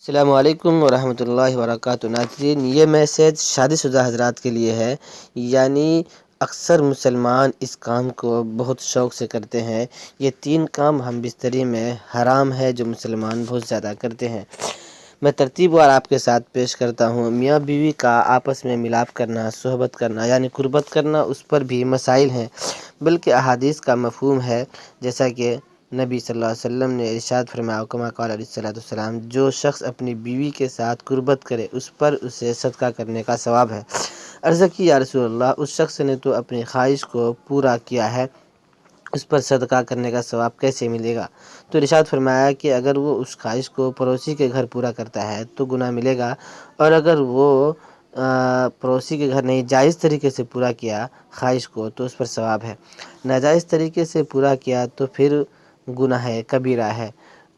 السلام علیکم ورحمۃ اللہ وبرکاتہ۔ ناظرین، یہ میسج شادی شدہ حضرات کے لیے ہے، یعنی اکثر مسلمان اس کام کو بہت شوق سے کرتے ہیں۔ یہ 3 کام ہم بستری میں حرام ہے جو مسلمان بہت زیادہ کرتے ہیں۔ میں ترتیب وار آپ کے ساتھ پیش کرتا ہوں۔ میاں بیوی کا آپس میں ملاپ کرنا، صحبت کرنا یعنی قربت کرنا، اس پر بھی مسائل ہیں، بلکہ احادیث کا مفہوم ہے، جیسا کہ نبی صلی اللہ علیہ وسلم نے ارشاد فرمایا، کما قال علیہ الصلوۃ والسلام، جو شخص اپنی بیوی کے ساتھ قربت کرے اس پر اسے صدقہ کرنے کا ثواب ہے۔ عرض کی یا رسول اللہ، اس شخص نے تو اپنی خواہش کو پورا کیا ہے، اس پر صدقہ کرنے کا ثواب کیسے ملے گا؟ تو ارشاد فرمایا کہ اگر وہ اس خواہش کو پڑوسی کے گھر پورا کرتا ہے تو گناہ ملے گا، اور اگر وہ پڑوسی کے گھر نہیں جائز طریقے سے پورا کیا خواہش کو تو اس پر ثواب ہے۔ ناجائز طریقے سے پورا کیا تو پھر گناہ کبیرہ ہے۔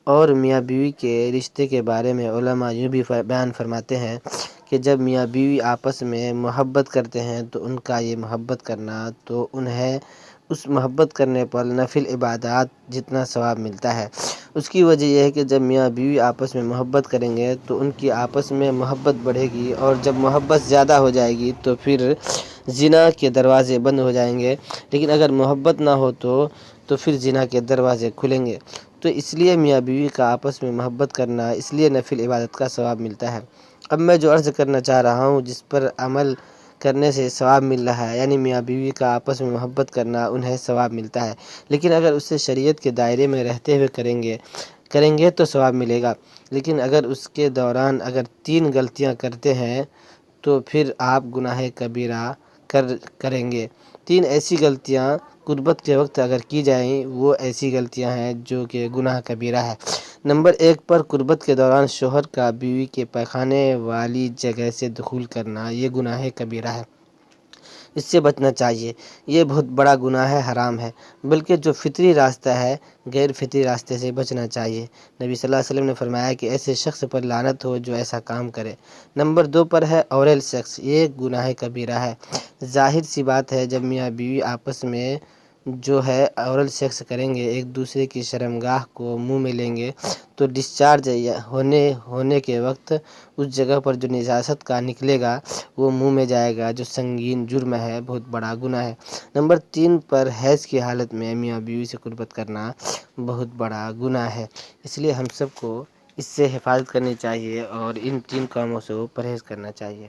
اور میاں بیوی کے رشتے کے بارے میں علماء یوں بھی بیان فرماتے ہیں کہ جب میاں بیوی آپس میں محبت کرتے ہیں تو ان کا یہ محبت کرنا تو انہیں اس محبت کرنے پر نفل عبادات جتنا ثواب ملتا ہے۔ اس کی وجہ یہ ہے کہ جب میاں بیوی آپس میں محبت کریں گے تو ان کی آپس میں محبت بڑھے گی، اور جب محبت زیادہ ہو جائے گی تو پھر زنا کے دروازے بند ہو جائیں گے، لیکن اگر محبت نہ ہو تو پھر زنا کے دروازے کھلیں گے۔ تو اس لیے میاں بیوی کا آپس میں محبت کرنا، اس لیے نفل عبادت کا ثواب ملتا ہے۔ اب میں جو عرض کرنا چاہ رہا ہوں، جس پر عمل کرنے سے ثواب مل رہا ہے، یعنی میاں بیوی کا آپس میں محبت کرنا، انہیں ثواب ملتا ہے، لیکن اگر اسے شریعت کے دائرے میں رہتے ہوئے کریں گے تو ثواب ملے گا، لیکن اگر اس کے دوران اگر 3 غلطیاں کرتے ہیں تو پھر آپ گناہ کبیرہ کریں گے۔ 3 ایسی غلطیاں قربت کے وقت اگر کی جائیں، وہ ایسی غلطیاں ہیں جو کہ گناہ کبیرہ ہے۔ نمبر 1 پر قربت کے دوران شوہر کا بیوی کے پیخانے والی جگہ سے دخول کرنا، یہ گناہ کبیرہ ہے، اس سے بچنا چاہیے۔ یہ بہت بڑا گناہ ہے، حرام ہے، بلکہ جو فطری راستہ ہے، غیر فطری راستے سے بچنا چاہیے۔ نبی صلی اللہ علیہ وسلم نے فرمایا کہ ایسے شخص پر لعنت ہو جو ایسا کام کرے۔ نمبر 2 پر ہے اورل سیکس، یہ گناہ کبیرہ ہے۔ ظاہر سی بات ہے، جب میاں بیوی آپس میں جو ہے اورل سیکس کریں گے، ایک دوسرے کی شرمگاہ کو منہ میں لیں گے، تو ڈسچارج ہونے کے وقت اس جگہ پر جو نجاست کا نکلے گا وہ منہ میں جائے گا، جو سنگین جرم ہے، بہت بڑا گناہ ہے۔ نمبر 3 پر حیض کی حالت میں میاں بیوی سے قربت کرنا بہت بڑا گناہ ہے، اس لیے ہم سب کو اس سے حفاظت کرنی چاہیے اور ان 3 کاموں سے پرہیز کرنا چاہیے۔